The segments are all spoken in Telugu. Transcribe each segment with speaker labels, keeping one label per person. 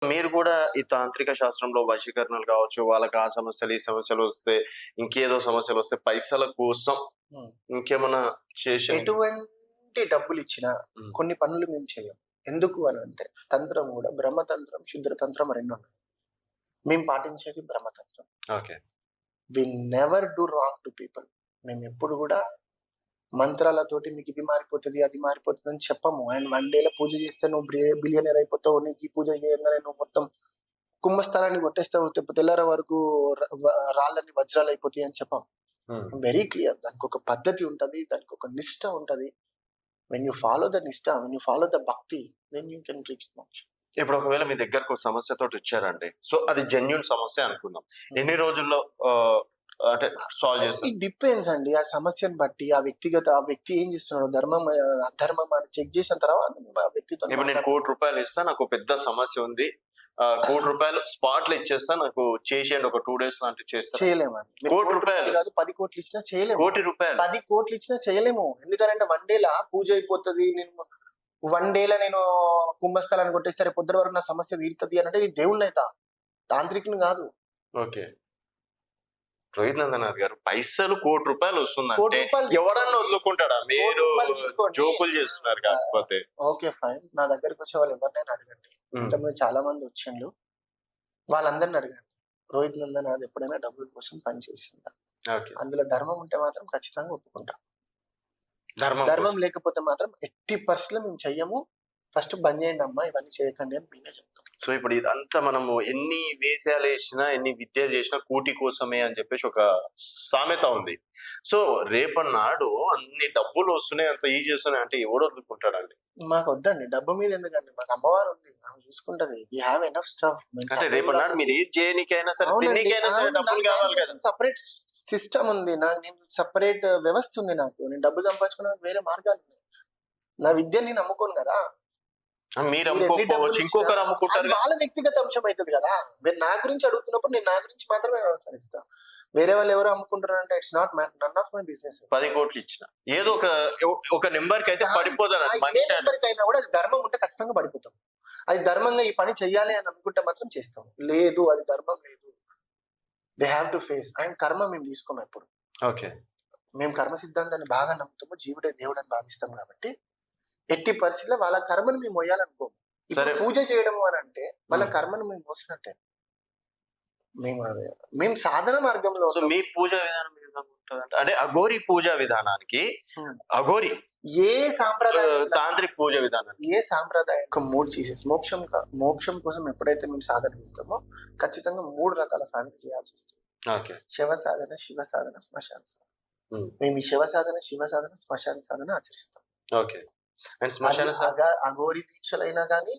Speaker 1: మీరు కూడా ఈ తాంత్రిక శాస్త్రంలో వశీకరణలు కావచ్చు, వాళ్ళకి ఆ సమస్యలు, ఈ సమస్యలు వస్తే, ఇంకేదో సమస్యలు వస్తే పైసల కోసం
Speaker 2: హ్మ్.
Speaker 1: ఇంకేమన్నా చేసి
Speaker 2: ఎటువంటి డబ్బులిచ్చినా
Speaker 1: హ్మ్.
Speaker 2: కొన్ని పనులు మేము చెయ్యం. ఎందుకు అనంటే తంత్రం గూడా బ్రహ్మతంత్రం, క్షుద్రతంత్రం 2 ఉన్నాయి. మేము పాటించేది బ్రహ్మతంత్రం.
Speaker 1: Okay.
Speaker 2: We never do wrong to people. మేమెప్పుడు గూడా మంత్రాలతోటి మీకిది మారిపోతది, అది మారిపోతదని చెప్పము. అండ్ 1 డేలో పూజ చేస్తే నువ్వు బిలియనీర్ అయిపోతావు. నీకు ఈ పూజ చేయంగానే నువ్వు మొత్తం కుంభస్థలాన్ని కొట్టేస్తావు. తెల్లారే వరకు ర వ రాళ్ళన్నీ వజ్రాలయిపోతాయి అని చెప్పం.
Speaker 1: హ్మ్.
Speaker 2: Very clear. దానికొక పద్ధతి ఉంటది. దానికొక నిష్ట ఉంటది. When you follow the Nishtha, when you follow the భక్తి, దెన్ యూ కెన్ రీచ్ మోక్షం.
Speaker 1: ఇప్పుడు ఒకవేళ మీ దగ్గరకు ఒక సమస్యతోటి వచ్చారండి. సో, అది జెన్యూన్ సమస్య అనుకుందాం. ఎన్ని రోజుల్లో అంటే సాల్వ్ చేస్తారు?
Speaker 2: ఇట్ డిపెండ్స్ అండి. ఆ సమస్యను బట్టి, ఆ వ్యక్తి ఏం చేస్తున్నాడు, ధర్మం అధర్మం అని చెక్ చేసిన తర్వాత ఆ వ్యక్తితో
Speaker 1: ఇప్పుడు నేను ₹1,00,00,000 ఇస్తా, నాకు పెద్ద సమస్య ఉంది. ₹1,00,00,000 స్పాట్‌లో ఇచ్చేస్తా, నాకు చేసేయండి ఒక 2 డేస్ లాంటివి చేస్తారా?
Speaker 2: చేయలేమండి. మీరు
Speaker 1: ₹1,00,00,000
Speaker 2: కాదు 10 కోట్లు ఇచ్చినా చేయలేము.
Speaker 1: ₹1,00,00,000
Speaker 2: 10 కోట్లు ఇచ్చినా చేయలేము. ఎందుకంటే 1 డేలా పూజ అయిపోతది. నేను 1 డేలా నేను కుంభస్థలాన్ని కొట్టేసి రేపు పొద్దున వరకు నా సమస్య తీరుతది అనంటే నేను దేవుడినైతా. తాంత్రికుని కాదు.
Speaker 1: ఓకే. రోహిత్ నందనాథ్ గారు పైసలు ₹1,00,00,000 వస్తుందంటే
Speaker 2: ₹1,00,00,000
Speaker 1: ఎవడన్నా వదులుకుంటాడా? మీరు
Speaker 2: తీసుకోండి.
Speaker 1: జోకులు చేస్తున్నారు కాకపోతే.
Speaker 2: Okay fine. నా దగ్గరకొచ్చే వాళ్ళు ఎవరినైనా అడగండి. ఇంతకుముందు చాలా మంది వచ్చిండ్రు. వాళ్ళందరిని అడగండి. రోహిత్ నందనాథ్ ఎప్పుడైనా డబ్బుల కోసం పని చేసిండా?
Speaker 1: ఓకే.
Speaker 2: అందులో ధర్మం ఉంటే మాత్రం ఖచ్చితంగా ఒప్పుకుంటా.
Speaker 1: ధర్మం
Speaker 2: ధర్మం
Speaker 1: కోసం.
Speaker 2: లేకపోతే మాత్రం ఎట్టి పరిస్థితిలో మేము చెయ్యము. ఫస్ట్ బంద్ చేయండి అమ్మా, ఇవన్నీ చేయకండి అని మేమే చెప్తాం.
Speaker 1: సో, ఇప్పుడు ఇదంతా మనము ఎన్ని వేషాలేసినా, ఎన్ని విద్యలు చేసినా కూటి కోసమే అని చెప్పేసి ఒక సామెత ఉంది. సో, రేపన్నాడు అన్ని డబ్బులు వస్తున్నాయి, అంత ఈజీ వస్తున్నాయి అంటే ఎవడు వదులుకుంటాడండి?
Speaker 2: మాకొద్దండి. డబ్బు మీద ఎందుకండి? మాకు అమ్మవారు ఉంది. ఆమె చూసుకుంటది. We have enough stuff.
Speaker 1: అంటే రేపన్నాడు మీరు ఏది చేయనీకైనా సరే, తిననీకైనా సరే డబ్బులు కావాలి కదా!
Speaker 2: సెపరేట్ సిస్టమ్ ఉంది. నేను సెపరేట్ వ్యవస్థ ఉంది నాకు. నేను డబ్బు సంపాదించుకోవడానికి వేరే మార్గాలు ఉన్నాయి. నా విద్యను నేను అమ్ముకోను కదా!
Speaker 1: మీరు అమ్ముకోకపోవచ్చు, ఇంకొకరు అమ్ముకుంటారు.
Speaker 2: అది వాళ్ళ వ్యక్తిగత అంశం అయితది కదా! మీరు నా గురించి అడుగుతున్నప్పుడు నేను నా గురించి మాత్రమే ఆన్సర్ వేరే వాళ్ళు ఎవరు అమ్ముకుంటారంటే it's not none of my business.
Speaker 1: 10 కోట్లు ఇచ్చిన ఏదో ఒక నెంబర్కి అయితే పడిపోతాను
Speaker 2: ఏ
Speaker 1: మనిషి.
Speaker 2: నెంబర్కైనా కూడా అది ధర్మం ఉంటే ఖచ్చితంగా పడిపోతాం. అది ధర్మంగా ఈ పని చెయ్యాలి అని అనుకుంటే మాత్రం చేస్తాం. లేదు అది ధర్మం లేదు. They have to face. And కర్మ మేము తీసుకోము ఎప్పుడు.
Speaker 1: ఓకే.
Speaker 2: మేము కర్మ సిద్ధాంతాన్ని బాగా నమ్ముతాము. జీవుడే దేవుడు అని భావిస్తాం కాబట్టి ఎట్టి పరిస్థితిలో వాళ్ళ కర్మను మేము మొయ్యాలనుకోము. ఇప్పుడు పూజ చేయడము అని అంటే వాళ్ళ కర్మను మేము మోసినట్టే. మేము సాధన మార్గంలో
Speaker 1: మీ పూజా విధానం ఏ విధంగా ఉంటదంటే, అంటే అఘోరి పూజా విధానానికి అఘోరి
Speaker 2: ఏ సాంప్రదాయం
Speaker 1: తాంత్రిక పూజ విధానానికి
Speaker 2: ఏ సాంప్రదాయం 3 చేసేసి మోక్షం కోసం ఎప్పుడైతే మేము సాధన చేస్తామో ఖచ్చితంగా 3 రకాల సాధన చేయాల్సి వస్తుంది.
Speaker 1: ఓకే.
Speaker 2: శివ సాధన, శ్మశాన సాధన. మేము ఈ శివ సాధన, శ్మశాన సాధన ఆచరిస్తాం.
Speaker 1: ఓకే. అండ్ శ్మశాన
Speaker 2: అఘోరి దీక్షలైనా కానీ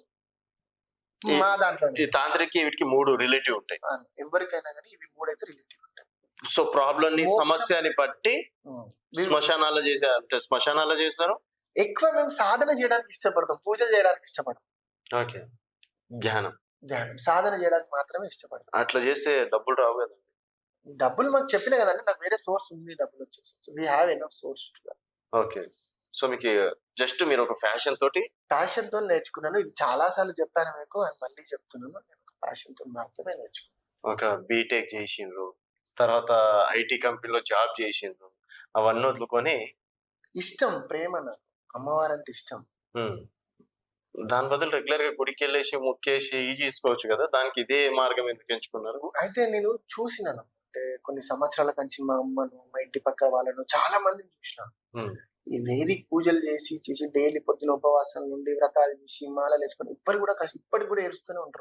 Speaker 2: మా దాంట్లో
Speaker 1: ఈ తాంత్రిక వీటికి 3 రిలేటివ్ ఉంటాయి.
Speaker 2: ఎవరికైనా కానీ ఇవి 3 అయితే రిలేటివ్ ఉంటాయి.
Speaker 1: సో ప్రాబ్లం ని సమస్యని బట్టి శ్మశానాల్లో చేస్తారు.
Speaker 2: ఎక్కువ మేము సాధన చేయడానికి ఇష్టపడతాం, పూజ చేయడానికి ఇష్టపడతాం.
Speaker 1: ఓకే. ధ్యానం
Speaker 2: సాధన చేయడానికి మాత్రమే ఇష్టపడతాం.
Speaker 1: అట్లా చేస్తే డబ్బులు రావు కదా?
Speaker 2: డబ్బులు మాకు చెప్పిన కదండి, నాకు వేరే సోర్స్ ఉంది డబ్బులు వచ్చేసి. We have enough source too.
Speaker 1: Okay. So మీకు జస్ట్ మీరు ఒక ఫ్యాషన్ తోటి
Speaker 2: నేర్చుకున్నాను. ఇది చాలా సార్లు చెప్పాను మీకు, అని మళ్ళీ చెప్తున్నాను. నేను ఒక ఫ్యాషన్ తో మాత్రమే నేర్చుకున్నాను.
Speaker 1: ఒక బీటెక్ చేసిండ్రు, తర్వాత ఐటీ కంపెనీలో జాబ్ చేసిండ్రు, అవన్నీ వదులుకొని
Speaker 2: ఇష్టం, ప్రేమ, నాకు అమ్మవారంటే ఇష్టం.
Speaker 1: దాని బదులు రెగ్యులర్ గా గుడికి వెళ్ళేసి ముక్కేసి చేసుకోవచ్చు కదా, దానికి ఇదే మార్గం ఎందుకు ఎంచుకున్నారు?
Speaker 2: అయితే నేను చూసినాను, అంటే కొన్ని సంవత్సరాల కంచి మా అమ్మను, మా ఇంటి పక్క వాళ్ళను చాలా మందిని చూసినాను. ఈ వేదిక పూజలు చేసి డైలీ పొద్దున ఉపవాసం నుండి వ్రతాలు చేసి మాలలు వేసుకొని ఇప్పటికి కూడా ఏడుస్తూనే ఉంటారు.